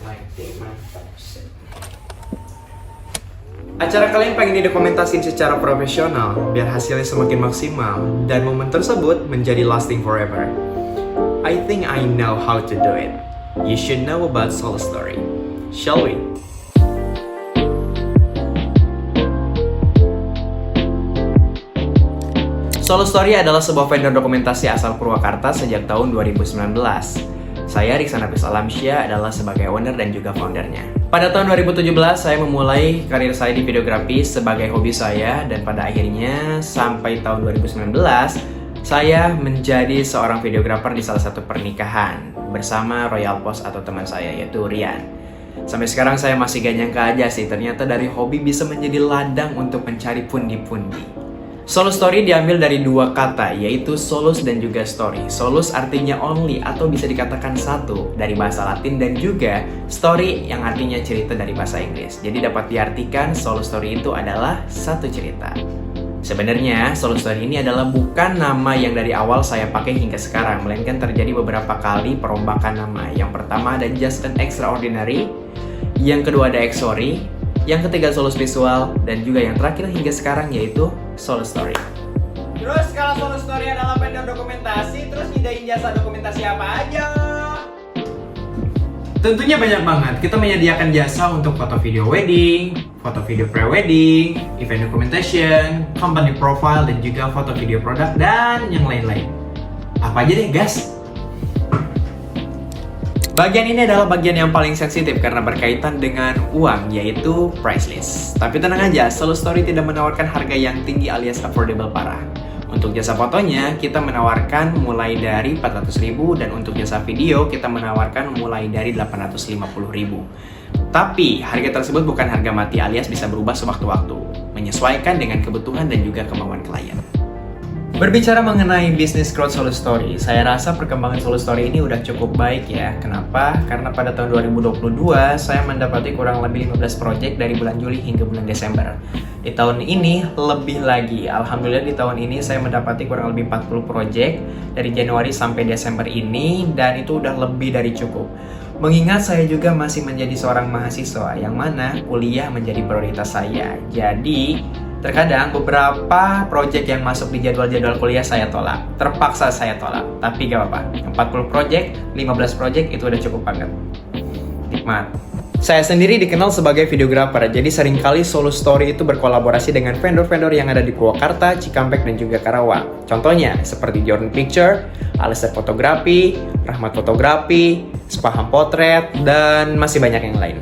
Lighting mantap. Acara kalian pengen didokumentasin secara profesional biar hasilnya semakin maksimal dan momen tersebut menjadi lasting forever. I think I know how to do it. You should know about Solo Story. Shall we? Solo Story adalah sebuah vendor dokumentasi asal Purwakarta sejak tahun 2019. Saya Riksan Hafiz Alamsyah adalah sebagai owner dan juga foundernya. Pada tahun 2017 saya memulai karir saya di videografi sebagai hobi saya dan pada akhirnya sampai tahun 2019 saya menjadi seorang videografer di salah satu pernikahan bersama Royal Post atau teman saya yaitu Rian. Sampai sekarang saya masih gak nyangka aja sih ternyata dari hobi bisa menjadi ladang untuk mencari pundi-pundi. Solo Story diambil dari dua kata, yaitu solus dan juga story. Solus artinya only atau bisa dikatakan satu dari bahasa Latin dan juga story yang artinya cerita dari bahasa Inggris. Jadi dapat diartikan Solo Story itu adalah satu cerita. Sebenarnya Solo Story ini adalah bukan nama yang dari awal saya pakai hingga sekarang, melainkan terjadi beberapa kali perombakan nama. Yang pertama ada Just an Extraordinary, yang kedua ada Exori, yang ketiga Solus Visual, dan juga yang terakhir hingga sekarang yaitu Solo Story. Terus kalau Solo Story adalah vendor dokumentasi, terus nyediain jasa dokumentasi apa aja? Tentunya banyak banget. Kita menyediakan jasa untuk foto video wedding, foto video pre-wedding, event documentation, company profile, dan juga foto video produk, dan yang lain-lain. Apa aja deh guys? Bagian ini adalah bagian yang paling sensitif karena berkaitan dengan uang, yaitu price list. Tapi tenang aja, Solo Story tidak menawarkan harga yang tinggi alias affordable parah. Untuk jasa fotonya, kita menawarkan mulai dari 400.000 dan untuk jasa video, kita menawarkan mulai dari 850.000. Tapi, harga tersebut bukan harga mati alias bisa berubah sewaktu-waktu, menyesuaikan dengan kebutuhan dan juga kemauan klien. Berbicara mengenai bisnis growth Solo Story, saya rasa perkembangan Solo Story ini udah cukup baik ya. Kenapa? Karena pada tahun 2022, saya mendapati kurang lebih 15 project dari bulan Juli hingga bulan Desember. Di tahun ini, lebih lagi. Alhamdulillah di tahun ini saya mendapati kurang lebih 40 project dari Januari sampai Desember ini, dan itu udah lebih dari cukup. Mengingat saya juga masih menjadi seorang mahasiswa, yang mana kuliah menjadi prioritas saya. Jadi, terkadang beberapa project yang masuk di jadwal-jadwal kuliah saya tolak. Terpaksa saya tolak. Tapi gak apa-apa. 40 project, 15 project itu udah cukup banget. Nikmat. Saya sendiri dikenal sebagai videografer, jadi seringkali Solo Story itu berkolaborasi dengan vendor-vendor yang ada di Purwakarta, Cikampek, dan juga Karawang. Contohnya seperti Jordan Picture, Alistair Fotografi, Rahmat Fotografi, Spaham Potret, dan masih banyak yang lain.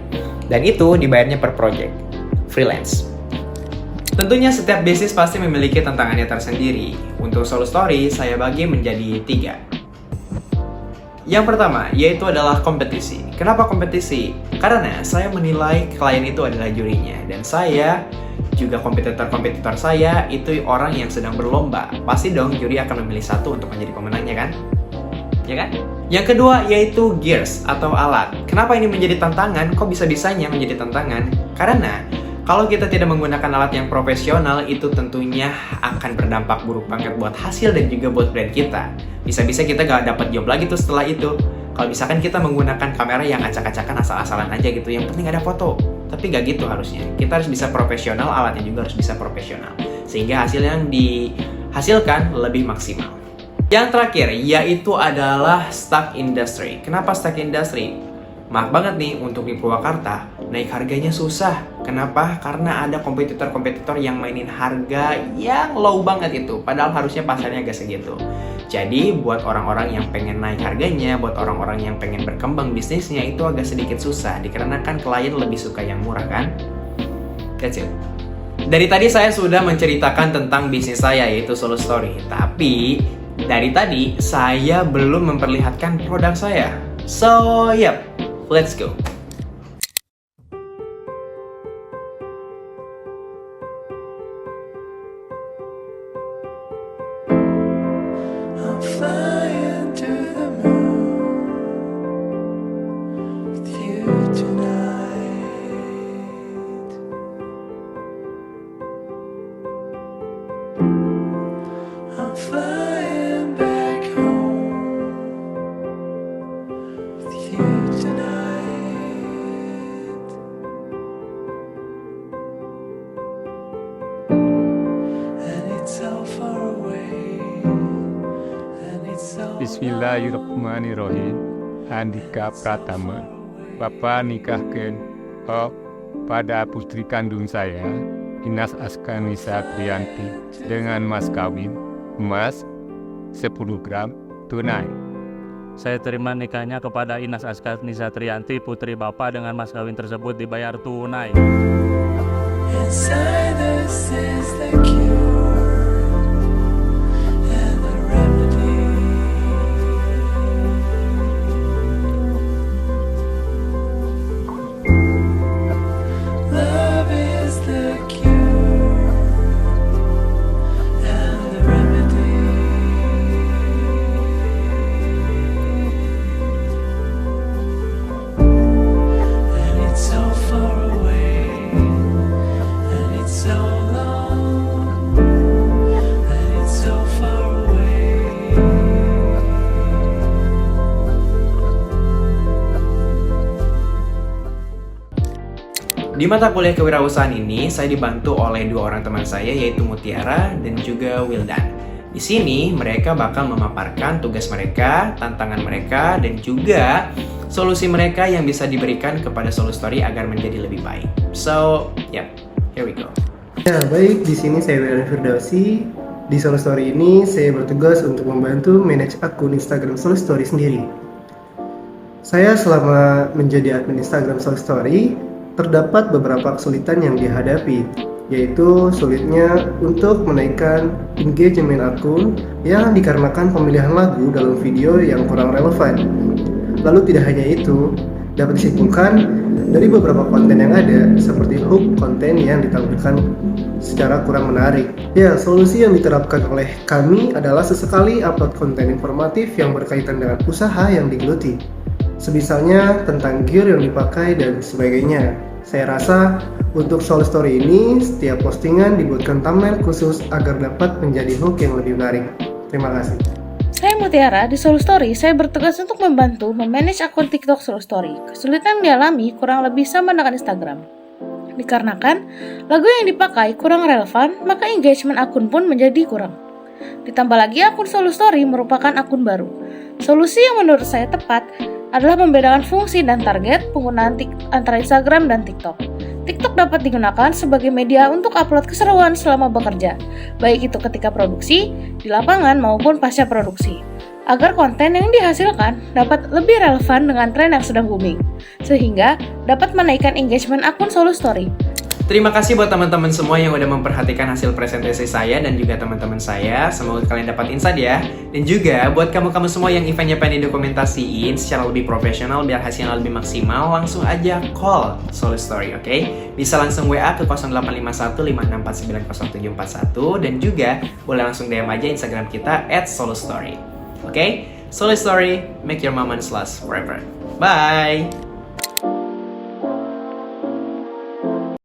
Dan itu dibayarnya per project. Freelance. Tentunya setiap bisnis pasti memiliki tantangannya tersendiri. Untuk Solo Story, saya bagi menjadi 3. Yang pertama, yaitu adalah kompetisi. Kenapa kompetisi? Karena saya menilai klien itu adalah jurinya. Dan saya, juga kompetitor-kompetitor saya, itu orang yang sedang berlomba. Pasti dong juri akan memilih satu untuk menjadi pemenangnya kan? Ya kan? Yang kedua, yaitu gears atau alat. Kenapa ini menjadi tantangan? Kok bisa-bisanya menjadi tantangan? Karena kalau kita tidak menggunakan alat yang profesional, itu tentunya akan berdampak buruk banget buat hasil dan juga buat brand kita. Bisa-bisa kita gak dapat job lagi tuh setelah itu. Kalau misalkan kita menggunakan kamera yang acak-acakan asal-asalan aja gitu, yang penting ada foto. Tapi gak gitu harusnya. Kita harus bisa profesional, alatnya juga harus bisa profesional. Sehingga hasil yang dihasilkan lebih maksimal. Yang terakhir, yaitu adalah stock industry. Kenapa stock industry? Maaf banget nih, untuk di Purwakarta, naik harganya susah. Kenapa? Karena ada kompetitor-kompetitor yang mainin harga yang low banget itu. Padahal harusnya pasarnya agak segitu. Jadi, buat orang-orang yang pengen naik harganya, buat orang-orang yang pengen berkembang bisnisnya, itu agak sedikit susah. Dikarenakan klien lebih suka yang murah kan? That's it. Dari tadi saya sudah menceritakan tentang bisnis saya, yaitu Solo Story. Tapi, dari tadi saya belum memperlihatkan produk saya. So, yep. Let's go. I'm flying to the moon with you tonight. I'm flying back home with you tonight. Bismillahirrahmanirrahim. Andika Pratama. Bapak nikahkan pada putri kandung saya, Inas Askanisa Trianti, dengan mas kawin emas 10 gram tunai. Saya terima nikahnya kepada Inas Askanisa Trianti, putri Bapak, dengan mas kawin tersebut dibayar tunai. Inside us is the cure and the remedy. Love is the cure and the remedy. And it's so far away. And it's so long, and it's so far away. Di mata kuliah kewirausahaan ini, saya dibantu oleh dua orang teman saya, yaitu Mutiara dan juga Wildan. Di sini, mereka bakal memaparkan tugas mereka, tantangan mereka, dan juga solusi mereka yang bisa diberikan kepada Solustory agar menjadi lebih baik. So, here we go. Ya, baik, di sini saya Wildan Firdausi. Di Solustory ini, saya bertugas untuk membantu manage akun Instagram Solustory sendiri. Saya selama menjadi admin Instagram Solustory, terdapat beberapa kesulitan yang dihadapi, yaitu sulitnya untuk menaikkan engagement akun yang dikarenakan pemilihan lagu dalam video yang kurang relevan. Lalu tidak hanya itu, dapat disimpulkan dari beberapa konten yang ada, seperti hook konten yang ditampilkan secara kurang menarik. Ya, solusi yang diterapkan oleh kami adalah sesekali upload konten informatif yang berkaitan dengan usaha yang digeluti. Semisalnya tentang gear yang dipakai dan sebagainya. Saya rasa untuk Solustory ini, setiap postingan dibuatkan thumbnail khusus agar dapat menjadi hook yang lebih menarik. Terima kasih. Saya Mutiara, di Solustory saya bertugas untuk membantu memanage akun TikTok Solustory. Kesulitan yang dialami kurang lebih sama dengan Instagram. Dikarenakan lagu yang dipakai kurang relevan, maka engagement akun pun menjadi kurang. Ditambah lagi akun Solustory merupakan akun baru. Solusi yang menurut saya tepat adalah membedakan fungsi dan target penggunaan antara Instagram dan TikTok. TikTok dapat digunakan sebagai media untuk upload keseruan selama bekerja, baik itu ketika produksi, di lapangan maupun pasca produksi, agar konten yang dihasilkan dapat lebih relevan dengan tren yang sedang booming, sehingga dapat menaikkan engagement akun Solustory. Terima kasih buat teman-teman semua yang udah memperhatikan hasil presentasi saya dan juga teman-teman saya. Semoga kalian dapat insight ya. Dan juga buat kamu-kamu semua yang eventnya pengen didokumentasiin secara lebih profesional biar hasilnya lebih maksimal, langsung aja call Solustory, oke? Bisa langsung WA ke 085156490741 dan juga boleh langsung DM aja Instagram kita @Solustory. Oke? Solustory, make your moments last forever. Bye!